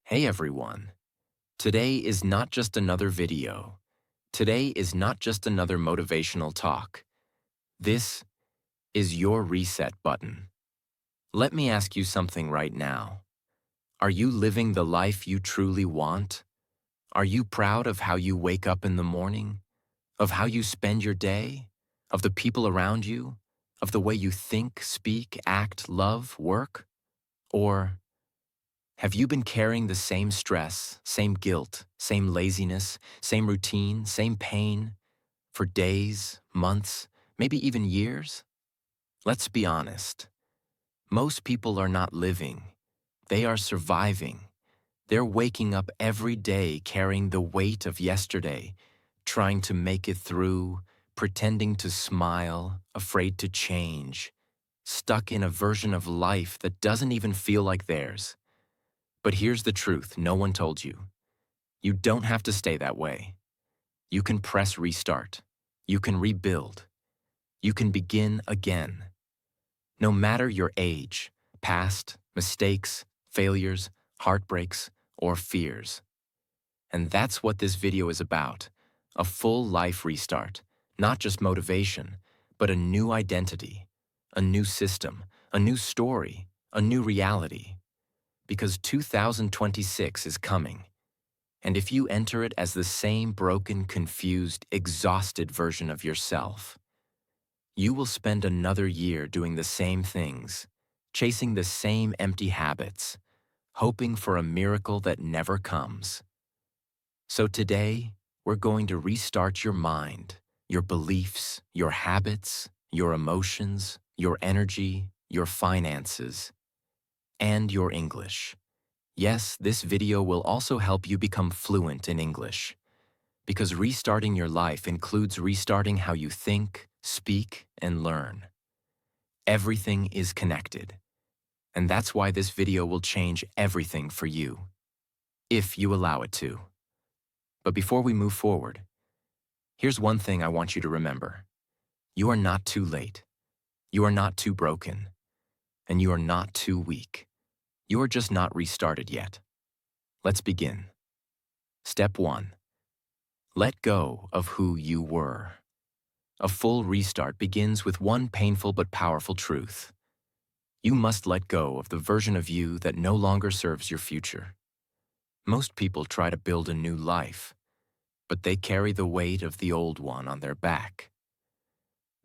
Hey everyone. Today is not just another video. Today is not just another motivational talk. This is your reset button. Let me ask you something right now. Are you living the life you truly want? Are you proud of how you wake up in the morning? Of how you spend your day? Of the people around you? Of the way you think, speak, act, love, work? Or have you been carrying the same stress, same guilt, same laziness, same routine, same pain for days, months, maybe even years? Let's be honest. Most people are not living. They are surviving. They're waking up every day carrying the weight of yesterday, trying to make it through, pretending to smile, afraid to change, stuck in a version of life that doesn't even feel like theirs. But here's the truth no one told you. You don't have to stay that way. You can press restart. You can rebuild. You can begin again. No matter your age, past, mistakes, failures, heartbreaks, or fears. And that's what this video is about. A full life restart. Not just motivation, but a new identity, a new system, a new story, a new reality. Because 2026 is coming. And if you enter it as the same broken, confused, exhausted version of yourself, you will spend another year doing the same things, chasing the same empty habits, hoping for a miracle that never comes. So today, we're going to restart your mind, your beliefs, your habits, your emotions, your energy, your finances, and your English. Yes, this video will also help you become fluent in English, because restarting your life includes restarting how you think, speak, and learn. Everything is connected, and that's why this video will change everything for you, if you allow it to. But before we move forward, here's one thing I want you to remember. You are not too late. You are not too broken. And you are not too weak. You are just not restarted yet. Let's begin. Step 1. Let go of who you were. A full restart begins with one painful but powerful truth. You must let go of the version of you that no longer serves your future. Most people try to build a new life, but they carry the weight of the old one on their back.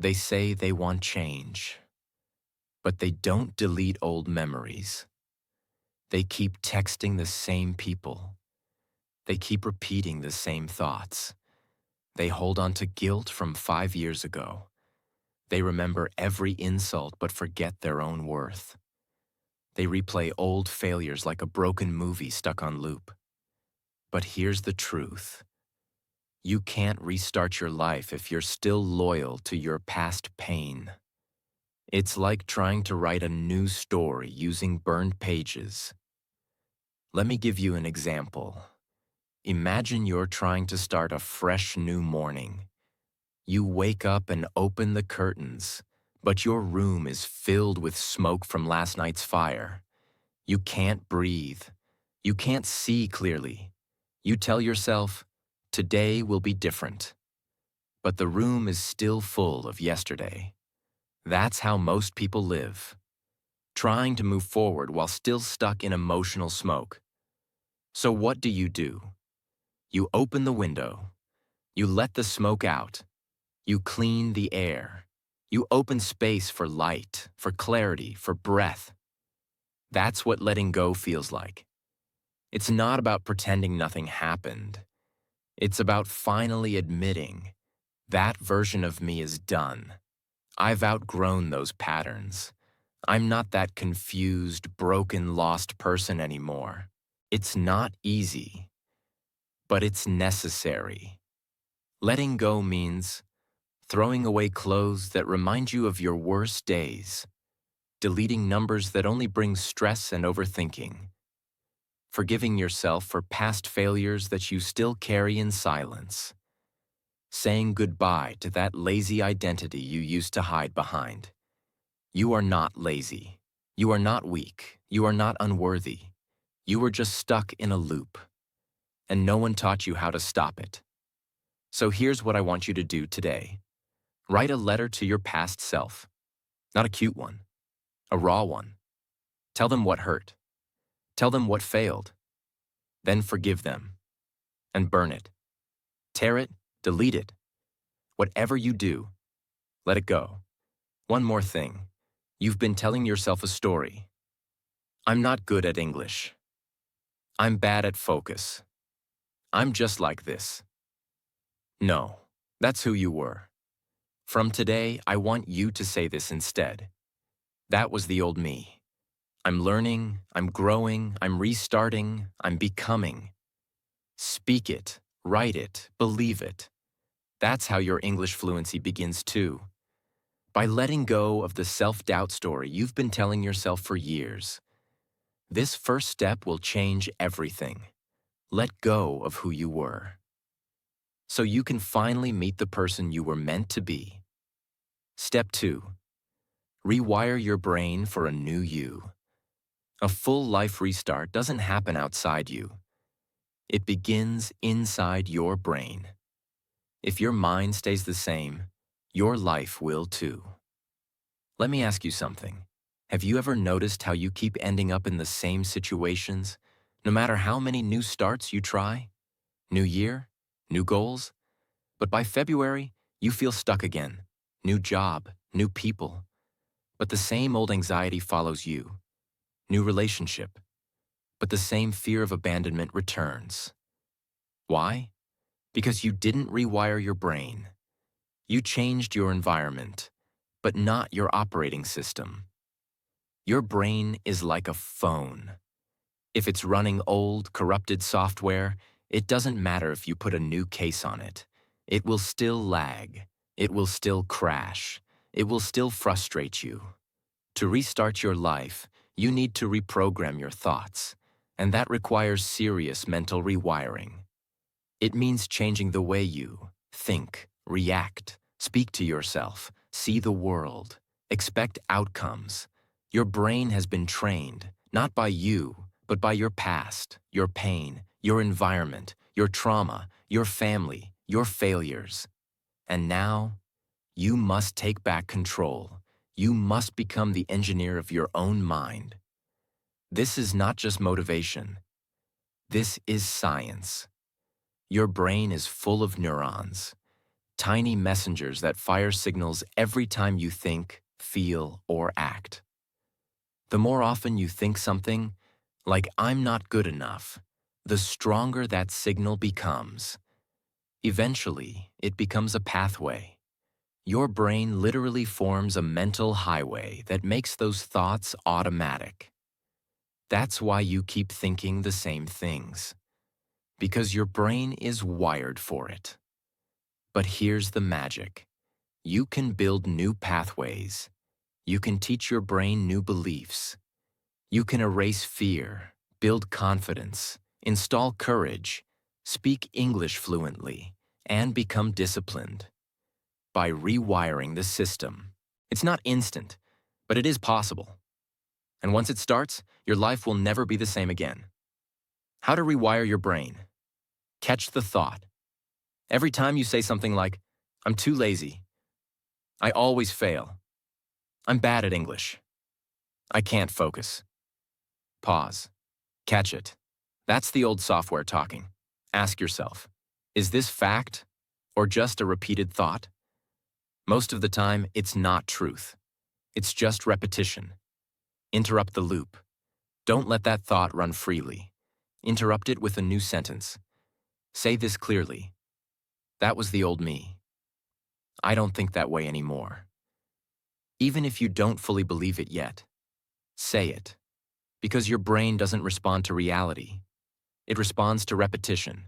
They say they want change, but they don't delete old memories. They keep texting the same people. They keep repeating the same thoughts. They hold on to guilt from 5 years ago. They remember every insult but forget their own worth. They replay old failures like a broken movie stuck on loop. But here's the truth. You can't restart your life if you're still loyal to your past pain. It's like trying to write a new story using burned pages. Let me give you an example. Imagine you're trying to start a fresh new morning. You wake up and open the curtains, but your room is filled with smoke from last night's fire. You can't breathe. You can't see clearly. You tell yourself, today will be different. But the room is still full of yesterday. That's how most people live, trying to move forward while still stuck in emotional smoke. So what do? You open the window. You let the smoke out. You clean the air. You open space for light, for clarity, for breath. That's what letting go feels like. It's not about pretending nothing happened. It's about finally admitting, that version of me is done. I've outgrown those patterns. I'm not that confused, broken, lost person anymore. It's not easy, but it's necessary. Letting go means throwing away clothes that remind you of your worst days, deleting numbers that only bring stress and overthinking, forgiving yourself for past failures that you still carry in silence, saying goodbye to that lazy identity you used to hide behind. You are not lazy. You are not weak. You are not unworthy. You were just stuck in a loop, and no one taught you how to stop it. So here's what I want you to do today. Write a letter to your past self. Not a cute one, a raw one. Tell them what hurt. Tell them what failed. Then forgive them. And burn it. Tear it, delete it. Whatever you do, let it go. One more thing. You've been telling yourself a story. I'm not good at English. I'm bad at focus. I'm just like this. No, that's who you were. From today, I want you to say this instead. That was the old me. I'm learning, I'm growing, I'm restarting, I'm becoming. Speak it, write it, believe it. That's how your English fluency begins too. By letting go of the self-doubt story you've been telling yourself for years. This first step will change everything. Let go of who you were. So you can finally meet the person you were meant to be. Step 2. Rewire your brain for a new you. A full life restart doesn't happen outside you. It begins inside your brain. If your mind stays the same, your life will too. Let me ask you something. Have you ever noticed how you keep ending up in the same situations, no matter how many new starts you try? New year, new goals? But by February, you feel stuck again. New job, new people. But the same old anxiety follows you. New relationship. But the same fear of abandonment returns. Why? Because you didn't rewire your brain. You changed your environment, but not your operating system. Your brain is like a phone. If it's running old, corrupted software, it doesn't matter if you put a new case on it. It will still lag. It will still crash. It will still frustrate you. To restart your life, you need to reprogram your thoughts, and that requires serious mental rewiring. It means changing the way you think, react, speak to yourself, see the world, expect outcomes. Your brain has been trained, not by you, but by your past, your pain, your environment, your trauma, your family, your failures. And now, you must take back control. You must become the engineer of your own mind. This is not just motivation. This is science. Your brain is full of neurons, tiny messengers that fire signals every time you think, feel, or act. The more often you think something, like I'm not good enough, the stronger that signal becomes. Eventually, it becomes a pathway. Your brain literally forms a mental highway that makes those thoughts automatic. That's why you keep thinking the same things. Because your brain is wired for it. But here's the magic. You can build new pathways. You can teach your brain new beliefs. You can erase fear, build confidence, install courage, speak English fluently, and become disciplined. By rewiring the system. It's not instant, but it is possible. And once it starts, your life will never be the same again. How to rewire your brain. Catch the thought. Every time you say something like, I'm too lazy. I always fail. I'm bad at English. I can't focus. Pause. Catch it. That's the old software talking. Ask yourself, is this fact or just a repeated thought? Most of the time, it's not truth. It's just repetition. Interrupt the loop. Don't let that thought run freely. Interrupt it with a new sentence. Say this clearly. That was the old me. I don't think that way anymore. Even if you don't fully believe it yet, say it. Because your brain doesn't respond to reality. It responds to repetition.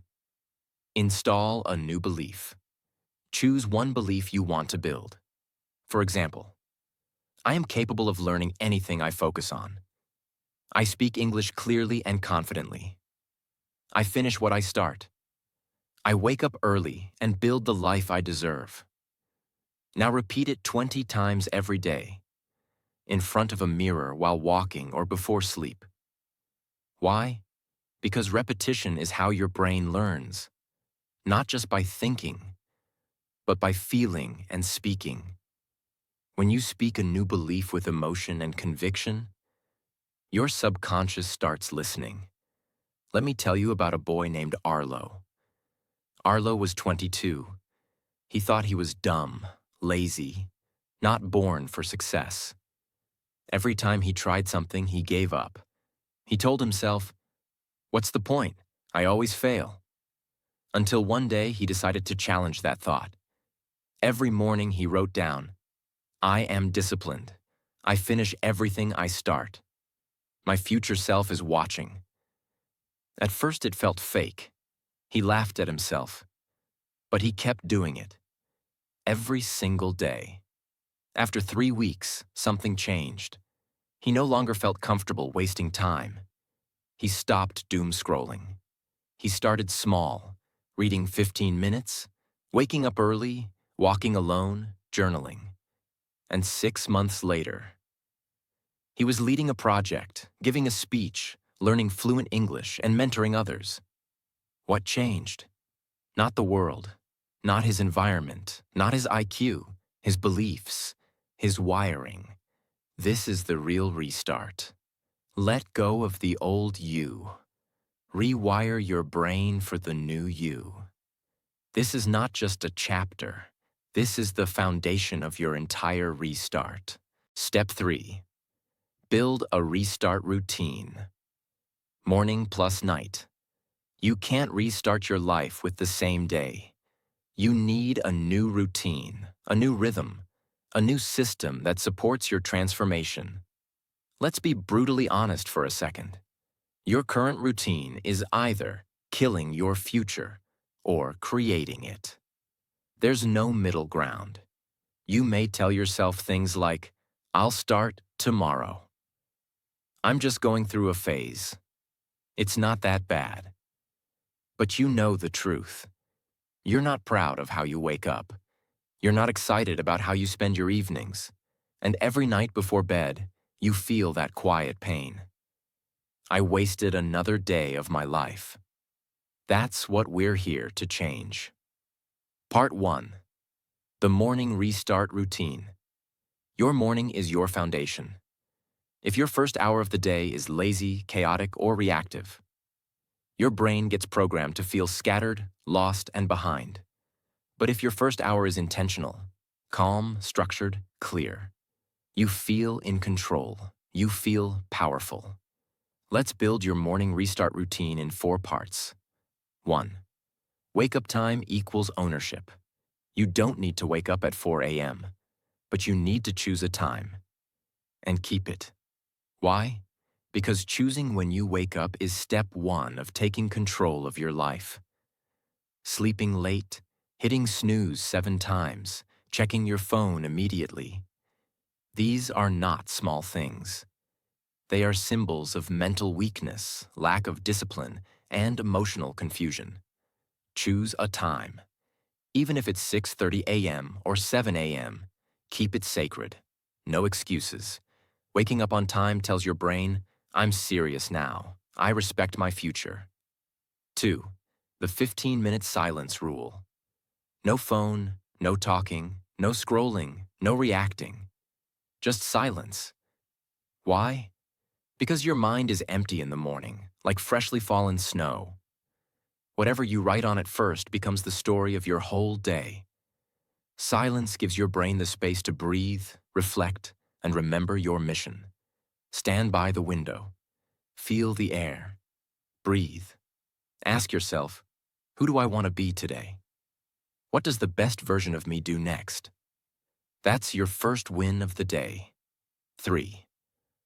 Install a new belief. Choose one belief you want to build. For example, I am capable of learning anything I focus on. I speak English clearly and confidently. I finish what I start. I wake up early and build the life I deserve. Now repeat it 20 times every day, in front of a mirror while walking or before sleep. Why? Because repetition is how your brain learns, not just by thinking, but by feeling and speaking. When you speak a new belief with emotion and conviction, your subconscious starts listening. Let me tell you about a boy named Arlo. Arlo was 22. He thought he was dumb, lazy, not born for success. Every time he tried something, he gave up. He told himself, "What's the point? I always fail." Until one day he decided to challenge that thought. Every morning he wrote down, "I am disciplined. I finish everything I start. My future self is watching." At first it felt fake. He laughed at himself. But he kept doing it. Every single day. After 3 weeks, something changed. He no longer felt comfortable wasting time. He stopped doom scrolling. He started small, reading 15 minutes, waking up early, walking alone, journaling. And 6 months later, he was leading a project, giving a speech, learning fluent English, and mentoring others. What changed? Not the world, not his environment, not his IQ, his beliefs, his wiring. This is the real restart. Let go of the old you. Rewire your brain for the new you. This is not just a chapter. This is the foundation of your entire restart. Step 3. Build a restart routine. Morning plus night. You can't restart your life with the same day. You need a new routine, a new rhythm, a new system that supports your transformation. Let's be brutally honest for a second. Your current routine is either killing your future or creating it. There's no middle ground. You may tell yourself things like, "I'll start tomorrow." "I'm just going through a phase. It's not that bad." But you know the truth. You're not proud of how you wake up. You're not excited about how you spend your evenings. And every night before bed, you feel that quiet pain. I wasted another day of my life. That's what we're here to change. Part 1. The morning restart routine. Your morning is your foundation. If your first hour of the day is lazy, chaotic, or reactive, your brain gets programmed to feel scattered, lost, and behind. But if your first hour is intentional, calm, structured, clear, you feel in control. You feel powerful. Let's build your morning restart routine in 4 parts. 1. Wake-up time equals ownership. You don't need to wake up at 4 a.m., but you need to choose a time and keep it. Why? Because choosing when you wake up is step 1 of taking control of your life. Sleeping late, hitting snooze 7 times, checking your phone immediately. These are not small things. They are symbols of mental weakness, lack of discipline, and emotional confusion. Choose a time. Even if it's 6:30 a.m. or 7 a.m., keep it sacred. No excuses. Waking up on time tells your brain, "I'm serious now. I respect my future." 2. The 15-minute silence rule. No phone, no talking, no scrolling, no reacting. Just silence. Why? Because your mind is empty in the morning, like freshly fallen snow. Whatever you write on it first becomes the story of your whole day. Silence gives your brain the space to breathe, reflect, and remember your mission. Stand by the window. Feel the air. Breathe. Ask yourself, who do I want to be today? What does the best version of me do next? That's your first win of the day. 3.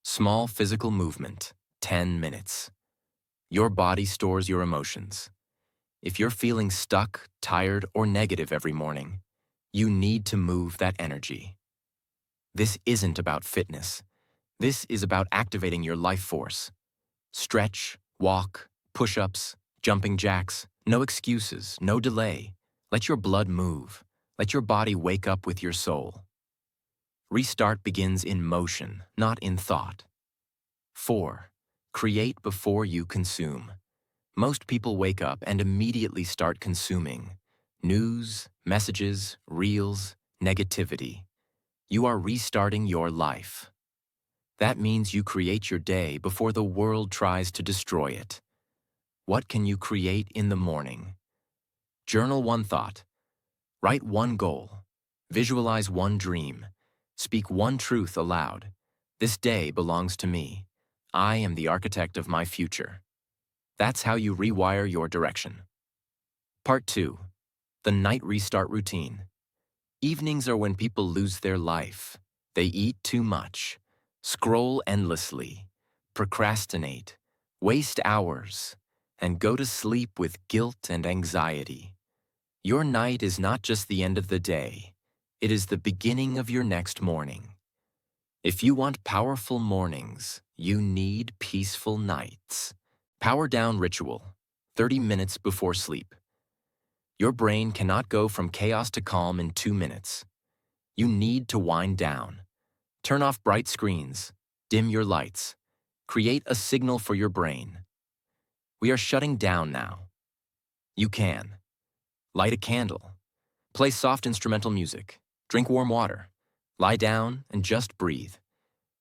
Small physical movement, 10 minutes. Your body stores your emotions. If you're feeling stuck, tired, or negative every morning, you need to move that energy. This isn't about fitness. This is about activating your life force. Stretch, walk, push-ups, jumping jacks, no excuses, no delay. Let your blood move. Let your body wake up with your soul. Restart begins in motion, not in thought. 4. Create before you consume. Most people wake up and immediately start consuming news, messages, reels, negativity. You are restarting your life. That means you create your day before the world tries to destroy it. What can you create in the morning? Journal one thought. Write one goal. Visualize one dream. Speak one truth aloud. This day belongs to me. I am the architect of my future. That's how you rewire your direction. Part 2. The night restart routine. Evenings are when people lose their life. They eat too much, scroll endlessly, procrastinate, waste hours, and go to sleep with guilt and anxiety. Your night is not just the end of the day. It is the beginning of your next morning. If you want powerful mornings, you need peaceful nights. Power down ritual, 30 minutes before sleep. Your brain cannot go from chaos to calm in 2 minutes. You need to wind down. Turn off bright screens, dim your lights, create a signal for your brain. We are shutting down now. You can. Light a candle. Play soft instrumental music. Drink warm water. Lie down and just breathe.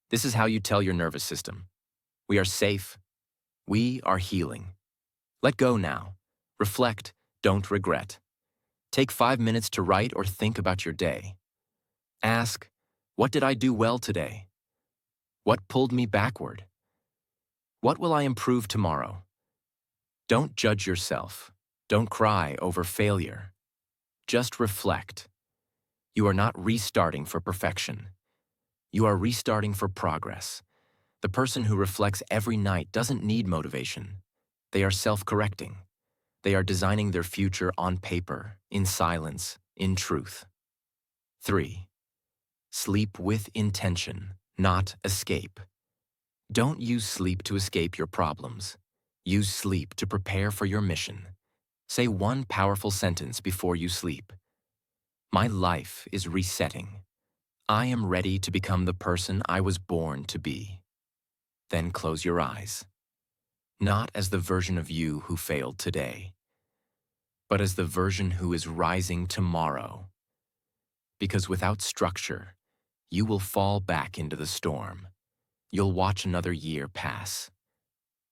This is how you tell your nervous system. We are safe. We are healing. Let go now. Reflect, don't regret. Take 5 minutes to write or think about your day. Ask, what did I do well today? What pulled me backward? What will I improve tomorrow? Don't judge yourself. Don't cry over failure. Just reflect. You are not restarting for perfection. You are restarting for progress. The person who reflects every night doesn't need motivation. They are self-correcting. They are designing their future on paper, in silence, in truth. 3. Sleep with intention, not escape. Don't use sleep to escape your problems. Use sleep to prepare for your mission. Say one powerful sentence before you sleep. My life is resetting. I am ready to become the person I was born to be. Then close your eyes. Not as the version of you who failed today, but as the version who is rising tomorrow. Because without structure, you will fall back into the storm. You'll watch another year pass.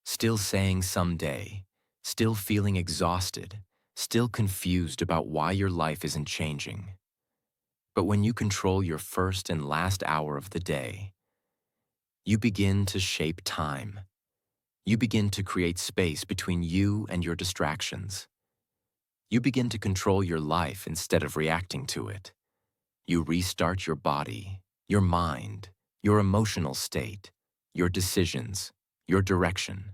Still saying someday, still feeling exhausted, still confused about why your life isn't changing. But when you control your first and last hour of the day, you begin to shape time. You begin to create space between you and your distractions. You begin to control your life instead of reacting to it. You restart your body, your mind, your emotional state, your decisions, your direction,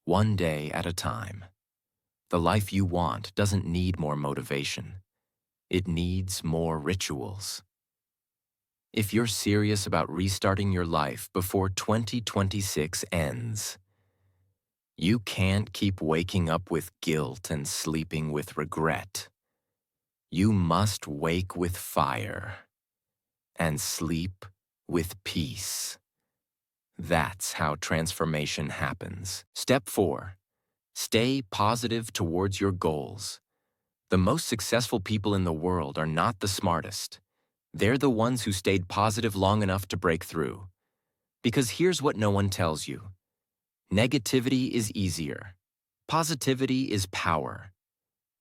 one day at a time. The life you want doesn't need more motivation. It needs more rituals. If you're serious about restarting your life before 2026 ends, you can't keep waking up with guilt and sleeping with regret. You must wake with fire and sleep with peace. That's how transformation happens. Step 4. Stay positive towards your goals. The most successful people in the world are not the smartest. They're the ones who stayed positive long enough to break through. Because here's what no one tells you. Negativity is easier. Positivity is power.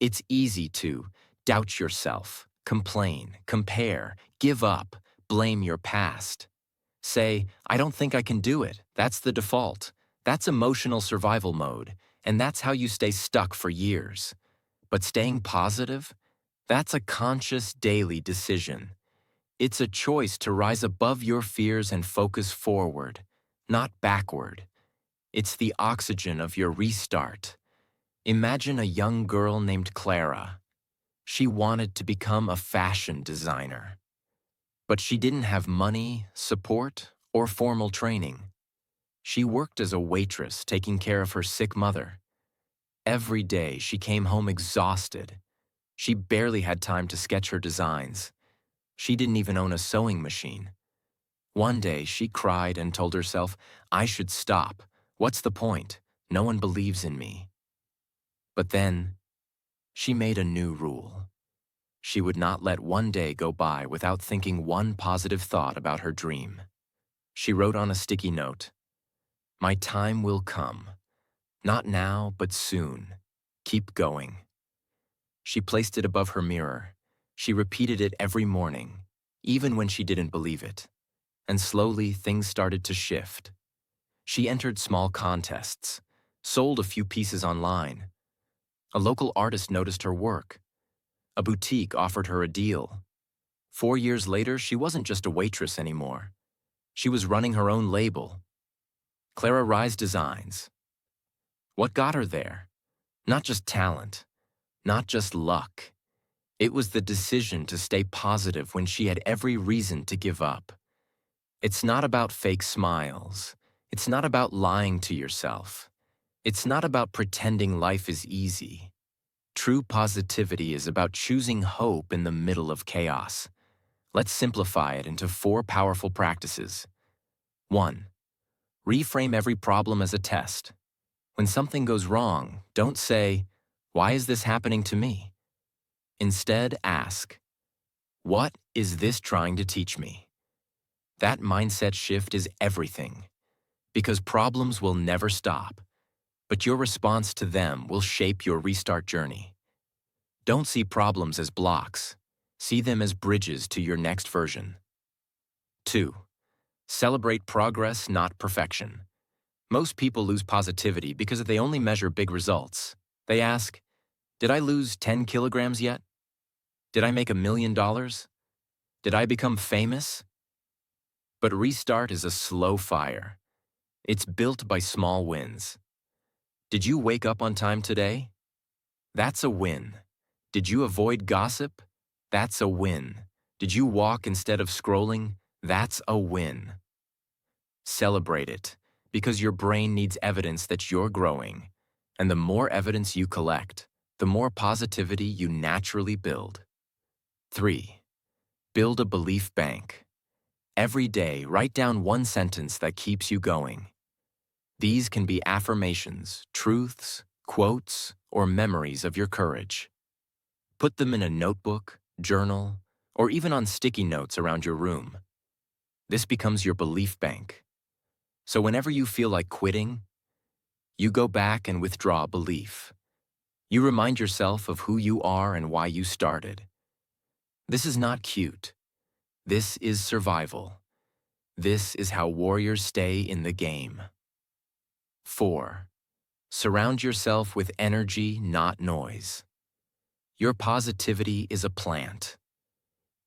It's easy to doubt yourself, complain, compare, give up, blame your past. Say, I don't think I can do it. That's the default. That's emotional survival mode, and that's how you stay stuck for years. But staying positive, that's a conscious daily decision. It's a choice to rise above your fears and focus forward, not backward. It's the oxygen of your restart. Imagine a young girl named Clara. She wanted to become a fashion designer. But she didn't have money, support, or formal training. She worked as a waitress taking care of her sick mother. Every day she came home exhausted. She barely had time to sketch her designs. She didn't even own a sewing machine. One day she cried and told herself, I should stop. What's the point? No one believes in me. But then, she made a new rule. She would not let one day go by without thinking one positive thought about her dream. She wrote on a sticky note, "My time will come. Not now, but soon. Keep going." She placed it above her mirror. She repeated it every morning, even when she didn't believe it. And slowly, things started to shift. She entered small contests, sold a few pieces online. A local artist noticed her work. A boutique offered her a deal. 4 years later, she wasn't just a waitress anymore. She was running her own label, Clara Rise Designs. What got her there? Not just talent, not just luck. It was the decision to stay positive when she had every reason to give up. It's not about fake smiles. It's not about lying to yourself. It's not about pretending life is easy. True positivity is about choosing hope in the middle of chaos. Let's simplify it into 4 powerful practices. 1. Reframe every problem as a test. When something goes wrong, don't say, "Why is this happening to me?" Instead, ask, "What is this trying to teach me?" That mindset shift is everything, because problems will never stop, but your response to them will shape your restart journey. Don't see problems as blocks. See them as bridges to your next version. 2. Celebrate progress, not perfection. Most people lose positivity because they only measure big results. They ask, "Did I lose 10 kilograms yet? Did I make $1 million? Did I become famous?" But restart is a slow fire. It's built by small wins. Did you wake up on time today? That's a win. Did you avoid gossip? That's a win. Did you walk instead of scrolling? That's a win. Celebrate it, because your brain needs evidence that you're growing. And the more evidence you collect, the more positivity you naturally build. 3. Build a belief bank. Every day, write down one sentence that keeps you going. These can be affirmations, truths, quotes, or memories of your courage. Put them in a notebook, journal, or even on sticky notes around your room. This becomes your belief bank. So whenever you feel like quitting, you go back and withdraw belief. You remind yourself of who you are and why you started. This is not cute. This is survival. This is how warriors stay in the game. 4. Surround yourself with energy, not noise. Your positivity is a plant.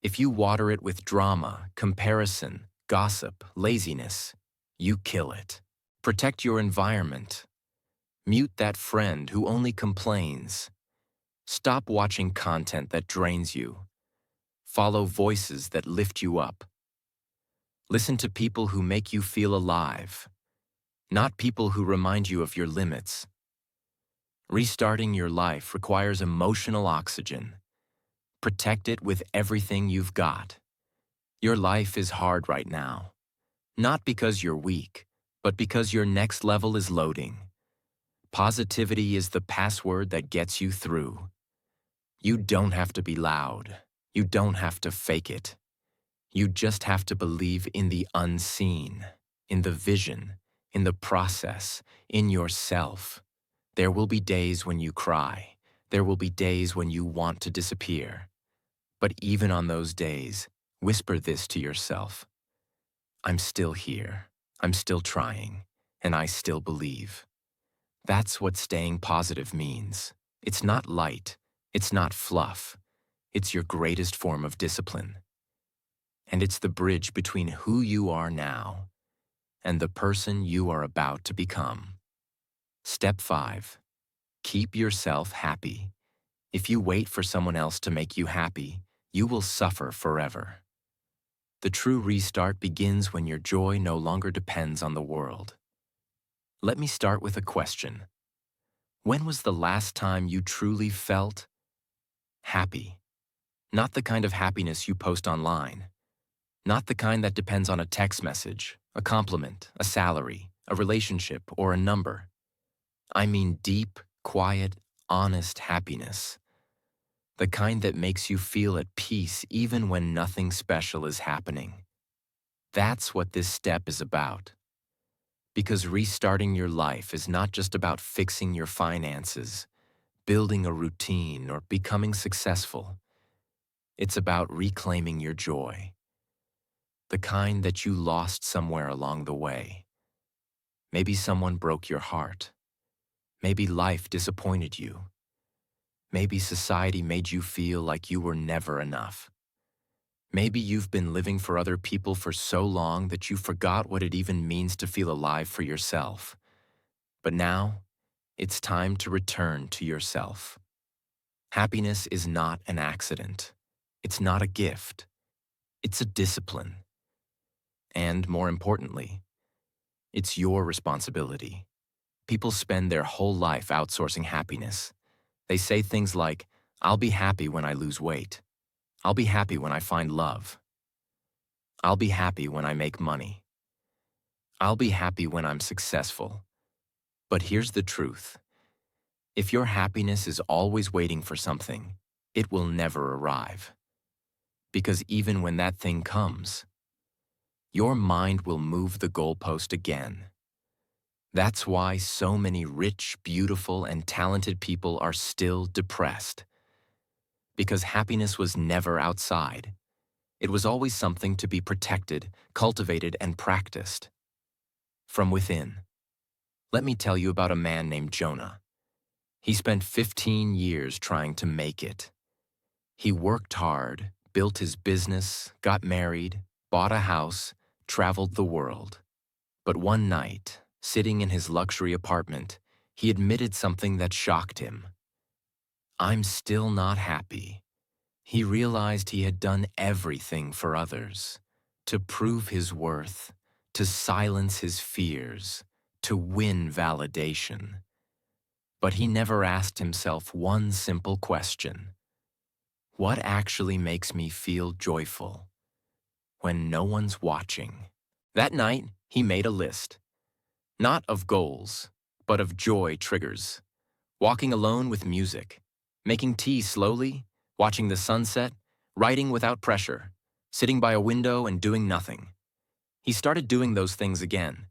If you water it with drama, comparison, gossip, laziness, you kill it. Protect your environment. Mute that friend who only complains. Stop watching content that drains you. Follow voices that lift you up. Listen to people who make you feel alive, not people who remind you of your limits. Restarting your life requires emotional oxygen. Protect it with everything you've got. Your life is hard right now, not because you're weak, but because your next level is loading. Positivity is the password that gets you through. You don't have to be loud. You don't have to fake it. You just have to believe in the unseen, in the vision, in the process, in yourself. There will be days when you cry. There will be days when you want to disappear. But even on those days, whisper this to yourself: "I'm still here. I'm still trying. And I still believe." That's what staying positive means. It's not light. It's not fluff. It's your greatest form of discipline. And it's the bridge between who you are now and the person you are about to become. Step 5. Keep yourself happy. If you wait for someone else to make you happy, you will suffer forever. The true restart begins when your joy no longer depends on the world. Let me start with a question. When was the last time you truly felt happy? Not the kind of happiness you post online. Not the kind that depends on a text message, a compliment, a salary, a relationship, or a number. I mean deep, quiet, honest happiness, the kind that makes you feel at peace even when nothing special is happening. That's what this step is about. Because restarting your life is not just about fixing your finances, building a routine, or becoming successful. It's about reclaiming your joy, the kind that you lost somewhere along the way. Maybe someone broke your heart. Maybe life disappointed you. Maybe society made you feel like you were never enough. Maybe you've been living for other people for so long that you forgot what it even means to feel alive for yourself. But now, it's time to return to yourself. Happiness is not an accident. It's not a gift. It's a discipline. And more importantly, it's your responsibility. People spend their whole life outsourcing happiness. They say things like, "I'll be happy when I lose weight. I'll be happy when I find love. I'll be happy when I make money. I'll be happy when I'm successful." But here's the truth. If your happiness is always waiting for something, it will never arrive. Because even when that thing comes, your mind will move the goalpost again. That's why so many rich, beautiful, and talented people are still depressed. Because happiness was never outside. It was always something to be protected, cultivated, and practiced. From within. Let me tell you about a man named Jonah. He spent 15 years trying to make it. He worked hard, built his business, got married, bought a house, traveled the world. But one night, sitting in his luxury apartment, he admitted something that shocked him. "I'm still not happy." He realized he had done everything for others, to prove his worth, to silence his fears, to win validation. But he never asked himself one simple question. What actually makes me feel joyful when no one's watching? That night, he made a list. Not of goals, but of joy triggers. Walking alone with music, making tea slowly, watching the sunset, writing without pressure, sitting by a window and doing nothing. He started doing those things again,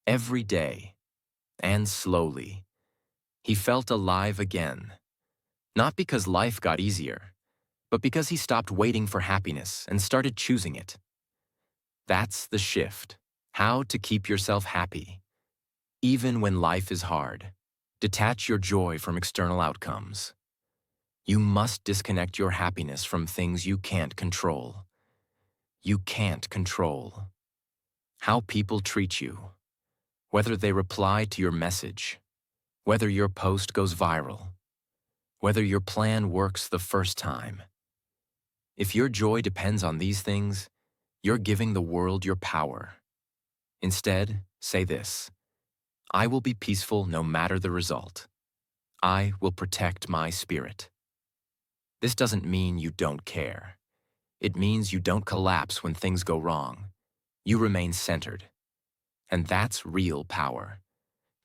every day, and slowly. He felt alive again, not because life got easier, but because he stopped waiting for happiness and started choosing it. That's the shift. How to keep yourself happy, even when life is hard. Detach your joy from external outcomes. You must disconnect your happiness from things you can't control. You can't control how people treat you, whether they reply to your message, whether your post goes viral, whether your plan works the first time. If your joy depends on these things, you're giving the world your power. Instead, say this: I will be peaceful no matter the result. I will protect my spirit. This doesn't mean you don't care. It means you don't collapse when things go wrong. You remain centered. And that's real power.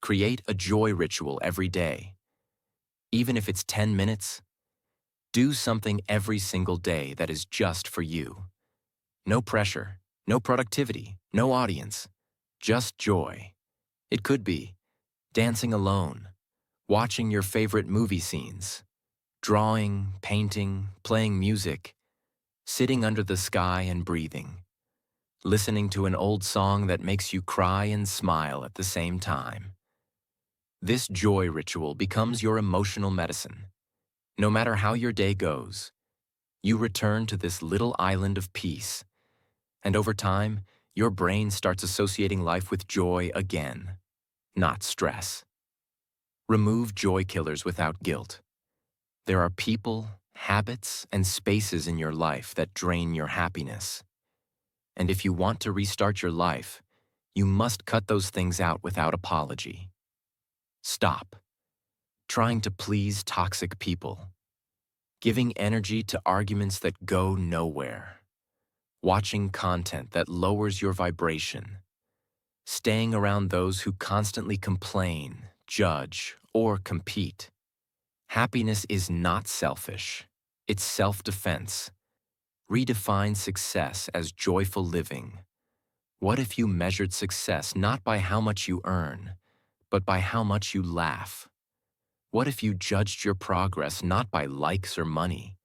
Create a joy ritual every day. Even if it's 10 minutes, do something every single day that is just for you. No pressure, no productivity, no audience, just joy. It could be dancing alone, watching your favorite movie scenes, drawing, painting, playing music, sitting under the sky and breathing, listening to an old song that makes you cry and smile at the same time. This joy ritual becomes your emotional medicine. No matter how your day goes, you return to this little island of peace, and over time, your brain starts associating life with joy again, not stress. Remove joy killers without guilt. There are people, habits, and spaces in your life that drain your happiness. And if you want to restart your life, you must cut those things out without apology. Stop trying to please toxic people, giving energy to arguments that go nowhere, watching content that lowers your vibration, staying around those who constantly complain, judge, or compete. Happiness is not selfish. It's self-defense. Redefine success as joyful living. What if you measured success not by how much you earn, but by how much you laugh? What if you judged your progress not by likes or money,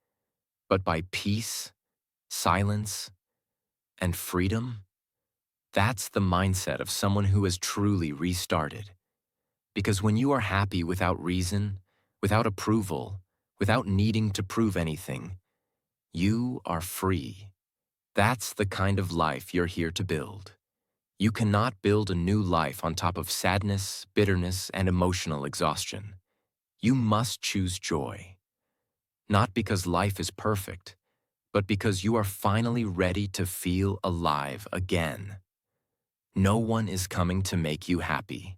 but by peace, silence, and freedom? That's the mindset of someone who has truly restarted. Because when you are happy without reason, without approval, without needing to prove anything, you are free. That's the kind of life you're here to build. You cannot build a new life on top of sadness, bitterness, and emotional exhaustion. You must choose joy. Not because life is perfect, but because you are finally ready to feel alive again. No one is coming to make you happy.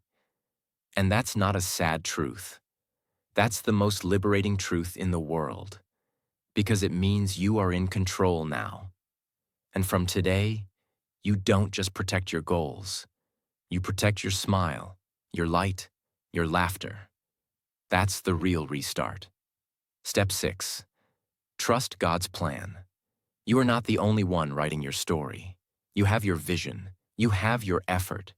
And that's not a sad truth. That's the most liberating truth in the world, because it means you are in control now. And from today, you don't just protect your goals. You protect your smile, your light, your laughter. That's the real restart. Step 6. Trust God's plan. You are not the only one writing your story. You have your vision. You have your effort.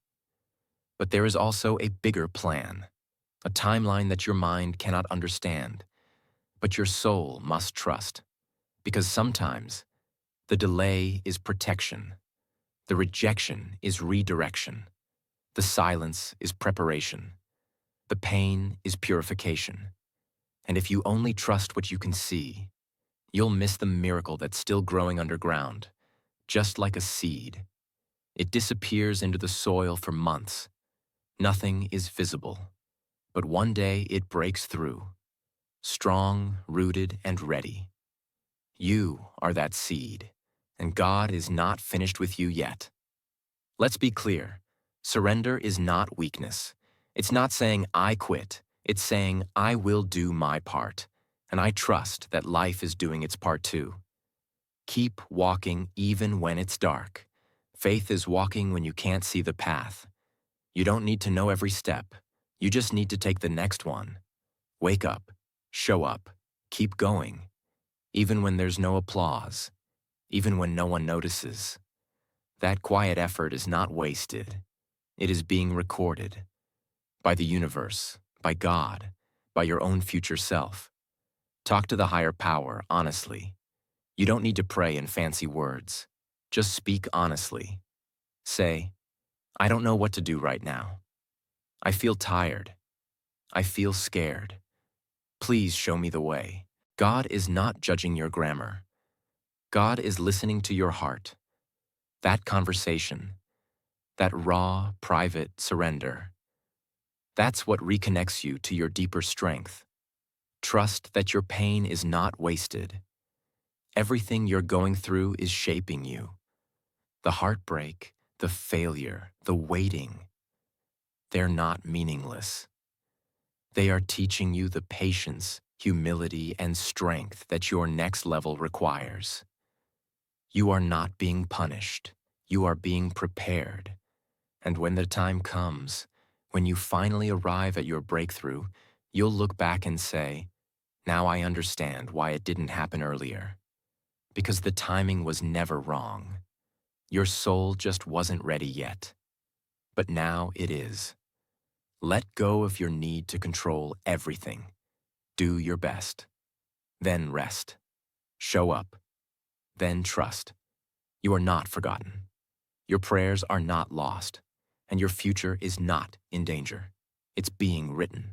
But there is also a bigger plan, a timeline that your mind cannot understand, but your soul must trust. Because sometimes, the delay is protection. The rejection is redirection. The silence is preparation. The pain is purification. And if you only trust what you can see, you'll miss the miracle that's still growing underground, just like a seed. It disappears into the soil for months. Nothing is visible. But one day it breaks through, strong, rooted, and ready. You are that seed, and God is not finished with you yet. Let's be clear. Surrender is not weakness. It's not saying, I quit. It's saying, I will do my part, and I trust that life is doing its part too. Keep walking even when it's dark. Faith is walking when you can't see the path. You don't need to know every step. You just need to take the next one. Wake up, show up, keep going, even when there's no applause, even when no one notices. That quiet effort is not wasted. It is being recorded by the universe, by God, by your own future self. Talk to the higher power honestly. You don't need to pray in fancy words. Just speak honestly. Say, I don't know what to do right now. I feel tired. I feel scared. Please show me the way. God is not judging your grammar. God is listening to your heart. That conversation, that raw, private surrender, that's what reconnects you to your deeper strength. Trust that your pain is not wasted. Everything you're going through is shaping you. The heartbreak, the failure, the waiting, they're not meaningless. They are teaching you the patience, humility, and strength that your next level requires. You are not being punished. You are being prepared. And when the time comes, when you finally arrive at your breakthrough, you'll look back and say, now I understand why it didn't happen earlier. Because the timing was never wrong. Your soul just wasn't ready yet. But now it is. Let go of your need to control everything. Do your best. Then rest. Show up. Then trust. You are not forgotten. Your prayers are not lost. And your future is not in danger. It's being written.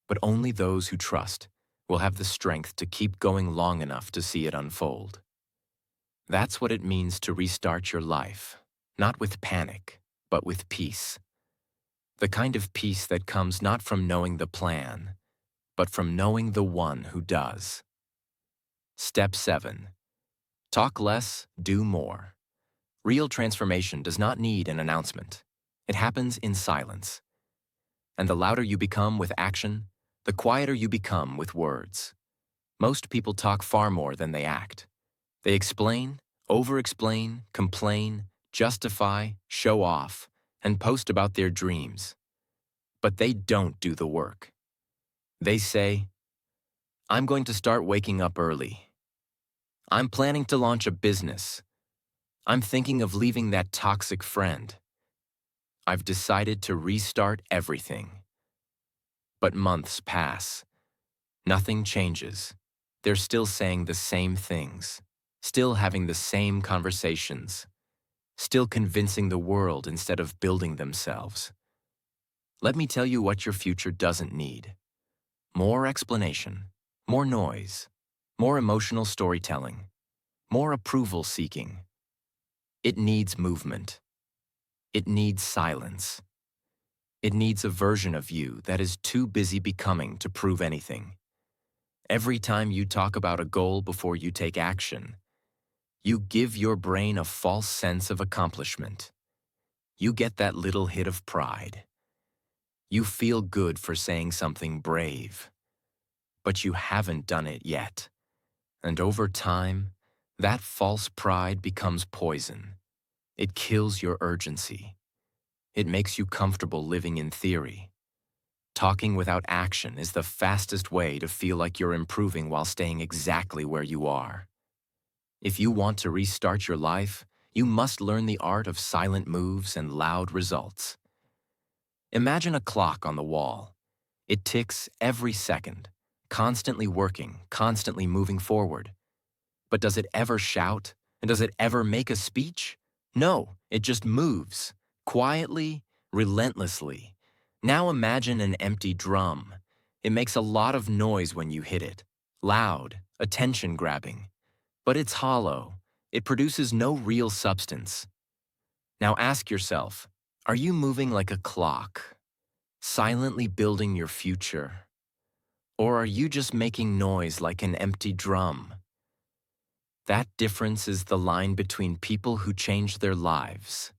But only those who trust will have the strength to keep going long enough to see it unfold. That's what it means to restart your life, not with panic, but with peace. The kind of peace that comes not from knowing the plan, but from knowing the one who does. Step 7. Talk less, do more. Real transformation does not need an announcement. It happens in silence. And the louder you become with action, the quieter you become with words. Most people talk far more than they act. They explain, over-explain, complain, justify, show off, and post about their dreams. But they don't do the work. They say, I'm going to start waking up early. I'm planning to launch a business. I'm thinking of leaving that toxic friend. I've decided to restart everything. But months pass. Nothing changes. They're still saying the same things, still having the same conversations, still convincing the world instead of building themselves. Let me tell you what your future doesn't need. More explanation, more noise, more emotional storytelling, more approval seeking. It needs movement. It needs silence. It needs a version of you that is too busy becoming to prove anything. Every time you talk about a goal before you take action, you give your brain a false sense of accomplishment. You get that little hit of pride. You feel good for saying something brave, but you haven't done it yet. And over time, that false pride becomes poison. It kills your urgency. It makes you comfortable living in theory. Talking without action is the fastest way to feel like you're improving while staying exactly where you are. If you want to restart your life, you must learn the art of silent moves and loud results. Imagine a clock on the wall. It ticks every second, constantly working, constantly moving forward. But does it ever shout? And does it ever make a speech? No, it just moves, quietly, relentlessly. Now imagine an empty drum. It makes a lot of noise when you hit it, loud, attention-grabbing. But it's hollow. It produces no real substance. Now ask yourself, are you moving like a clock, silently building your future? Or are you just making noise like an empty drum? That difference is the line between people who change their lives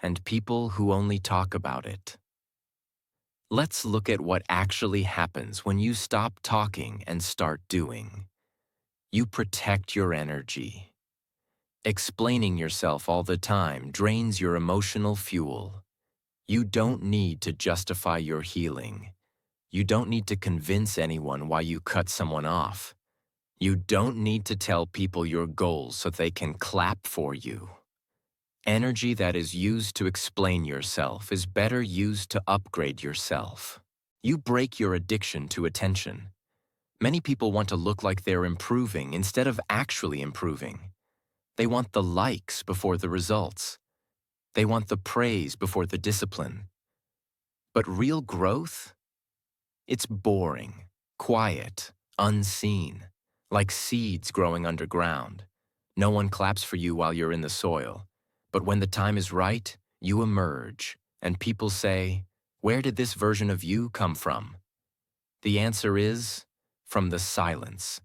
and people who only talk about it. Let's look at what actually happens when you stop talking and start doing. You protect your energy. Explaining yourself all the time drains your emotional fuel. You don't need to justify your healing. You don't need to convince anyone why you cut someone off. You don't need to tell people your goals so they can clap for you. Energy that is used to explain yourself is better used to upgrade yourself. You break your addiction to attention. Many people want to look like they're improving instead of actually improving. They want the likes before the results. They want the praise before the discipline. But real growth? It's boring, quiet, unseen, like seeds growing underground. No one claps for you while you're in the soil. But when the time is right, you emerge, and people say, "Where did this version of you come from?" The answer is, from the silence,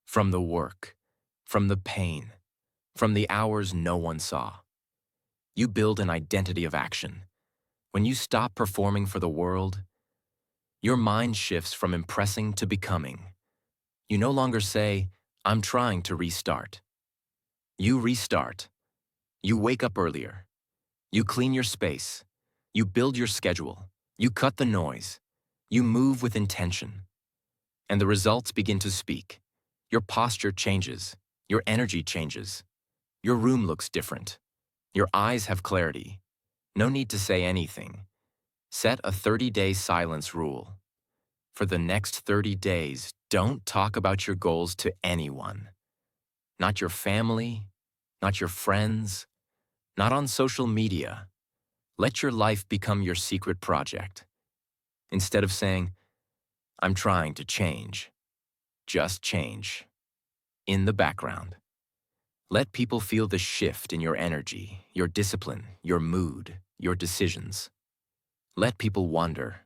from the work, from the pain, from the hours no one saw. You build an identity of action. When you stop performing for the world, your mind shifts from impressing to becoming. You no longer say, "I'm trying to restart." You restart. You wake up earlier. You clean your space. You build your schedule. You cut the noise. You move with intention. And the results begin to speak. Your posture changes. Your energy changes. Your room looks different. Your eyes have clarity. No need to say anything. Set a 30-day silence rule. For the next 30 days, don't talk about your goals to anyone. Not your family, not your friends, not on social media. Let your life become your secret project. Instead of saying, "I'm trying to change," just change. In the background. Let people feel the shift in your energy, your discipline, your mood, your decisions. Let people wonder.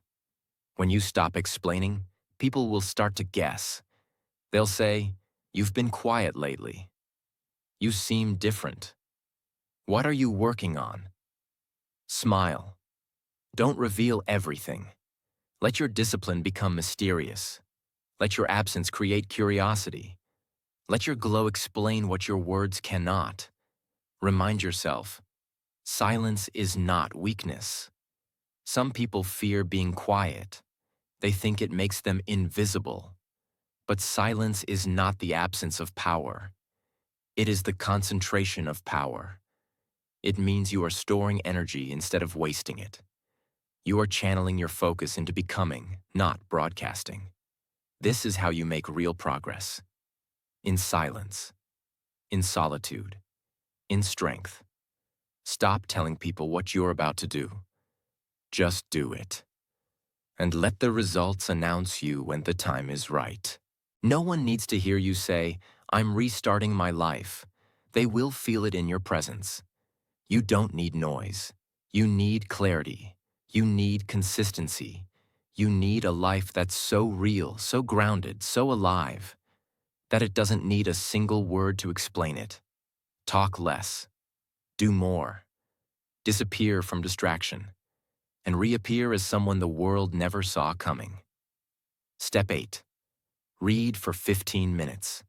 When you stop explaining, people will start to guess. They'll say, "You've been quiet lately. You seem different. What are you working on?" Smile. Don't reveal everything. Let your discipline become mysterious. Let your absence create curiosity. Let your glow explain what your words cannot. Remind yourself, silence is not weakness. Some people fear being quiet. They think it makes them invisible. But silence is not the absence of power. It is the concentration of power. It means you are storing energy instead of wasting it. You are channeling your focus into becoming, not broadcasting. This is how you make real progress. In silence, in solitude, in strength. Stop telling people what you're about to do. Just do it. And let the results announce you when the time is right. No one needs to hear you say, "I'm restarting my life." They will feel it in your presence. You don't need noise. You need clarity. You need consistency. You need a life that's so real, so grounded, so alive, that it doesn't need a single word to explain it. Talk less. Do more. Disappear from distraction. And reappear as someone the world never saw coming. Step 8. Read for 15 minutes.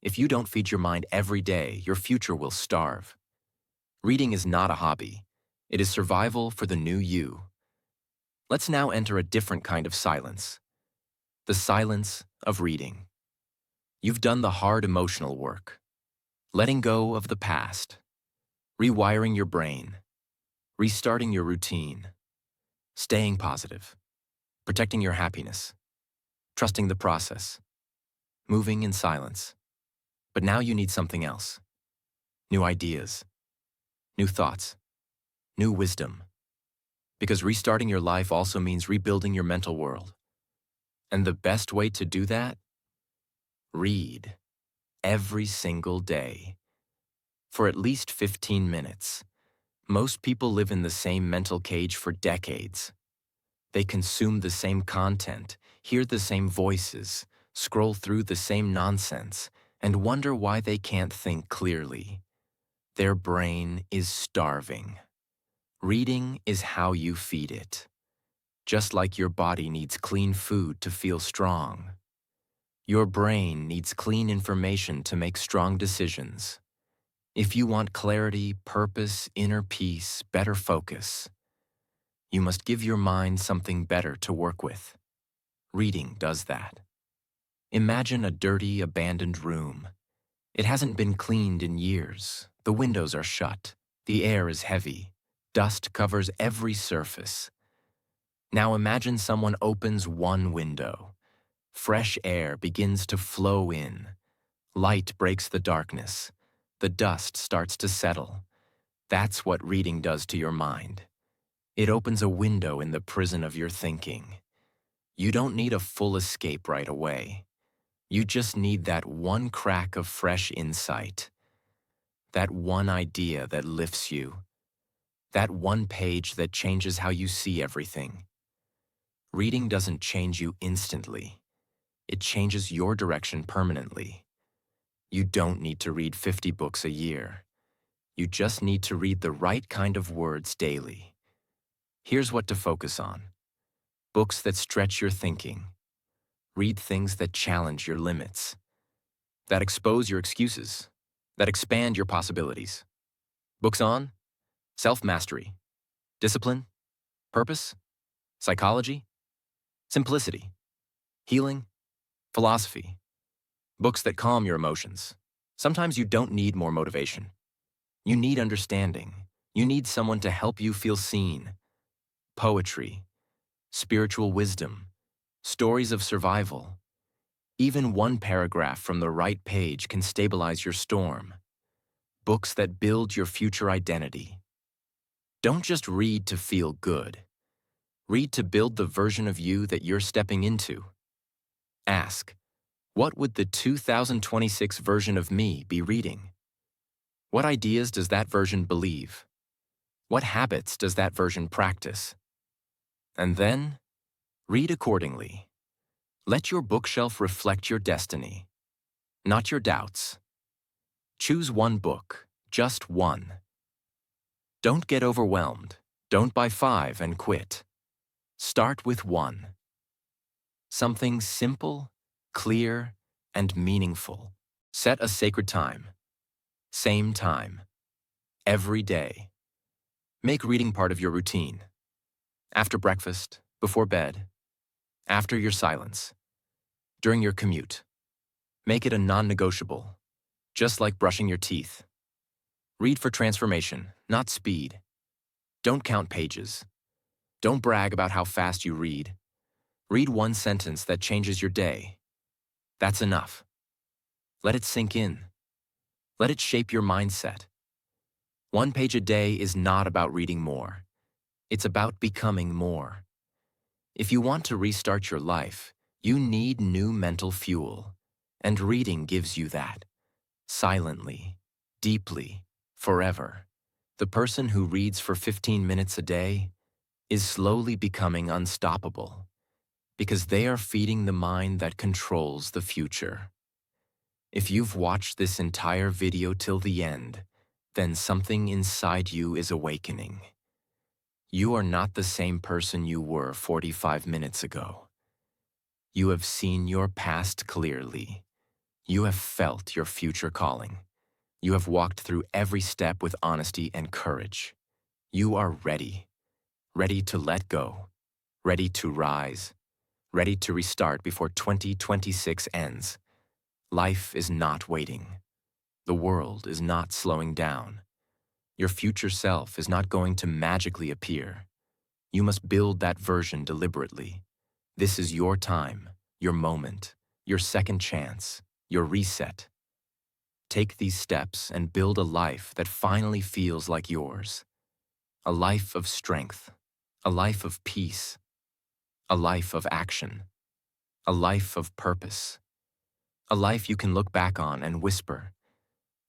If you don't feed your mind every day, your future will starve. Reading is not a hobby. It is survival for the new you. Let's now enter a different kind of silence. The silence of reading. You've done the hard emotional work. Letting go of the past. Rewiring your brain. Restarting your routine. Staying positive. Protecting your happiness. Trusting the process. Moving in silence. But now you need something else. New ideas. New thoughts. New wisdom. Because restarting your life also means rebuilding your mental world. And the best way to do that? Read. Every single day. For at least 15 minutes. Most people live in the same mental cage for decades. They consume the same content, hear the same voices, scroll through the same nonsense, and wonder why they can't think clearly. Their brain is starving. Reading is how you feed it. Just like your body needs clean food to feel strong. Your brain needs clean information to make strong decisions. If you want clarity, purpose, inner peace, better focus, you must give your mind something better to work with. Reading does that. Imagine a dirty, abandoned room. It hasn't been cleaned in years. The windows are shut. The air is heavy. Dust covers every surface. Now imagine someone opens one window. Fresh air begins to flow in. Light breaks the darkness. The dust starts to settle. That's what reading does to your mind. It opens a window in the prison of your thinking. You don't need a full escape right away. You just need that one crack of fresh insight. That one idea that lifts you. That one page that changes how you see everything. Reading doesn't change you instantly. It changes your direction permanently. You don't need to read 50 books a year. You just need to read the right kind of words daily. Here's what to focus on. Books that stretch your thinking. Read things that challenge your limits. That expose your excuses. That expand your possibilities. Books on self-mastery, discipline, purpose, psychology, simplicity, healing, philosophy. Books that calm your emotions. Sometimes you don't need more motivation. You need understanding. You need someone to help you feel seen. Poetry, spiritual wisdom, stories of survival. Even one paragraph from the right page can stabilize your storm. Books that build your future identity. Don't just read to feel good. Read to build the version of you that you're stepping into. Ask, what would the 2026 version of me be reading? What ideas does that version believe? What habits does that version practice? And then, read accordingly. Let your bookshelf reflect your destiny, not your doubts. Choose one book, just one. Don't get overwhelmed. Don't buy 5 and quit. Start with one. Something simple, clear, and meaningful. Set a sacred time. Same time. Every day. Make reading part of your routine. After breakfast, before bed, after your silence. During your commute, make it a non-negotiable, just like brushing your teeth. Read for transformation, not speed. Don't count pages. Don't brag about how fast you read. Read one sentence that changes your day. That's enough. Let it sink in. Let it shape your mindset. One page a day is not about reading more. It's about becoming more. If you want to restart your life, you need new mental fuel. And reading gives you that. Silently, deeply, forever. The person who reads for 15 minutes a day is slowly becoming unstoppable because they are feeding the mind that controls the future. If you've watched this entire video till the end, then something inside you is awakening. You are not the same person you were 45 minutes ago. You have seen your past clearly. You have felt your future calling. You have walked through every step with honesty and courage. You are ready. Ready to let go. Ready to rise. Ready to restart before 2026 ends. Life is not waiting. The world is not slowing down. Your future self is not going to magically appear. You must build that version deliberately. This is your time, your moment, your second chance, your reset. Take these steps and build a life that finally feels like yours. A life of strength, a life of peace, a life of action, a life of purpose, a life you can look back on and whisper,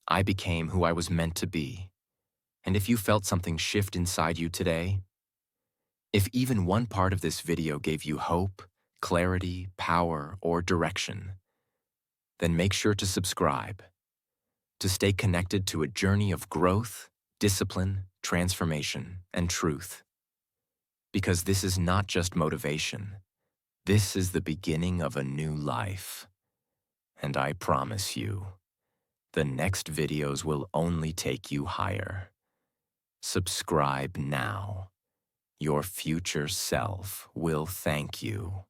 I became who I was meant to be. And if you felt something shift inside you today, if even one part of this video gave you hope, clarity, power, or direction, then make sure to subscribe to stay connected to a journey of growth, discipline, transformation, and truth. Because this is not just motivation. This is the beginning of a new life. And I promise you, the next videos will only take you higher. Subscribe now. Your future self will thank you.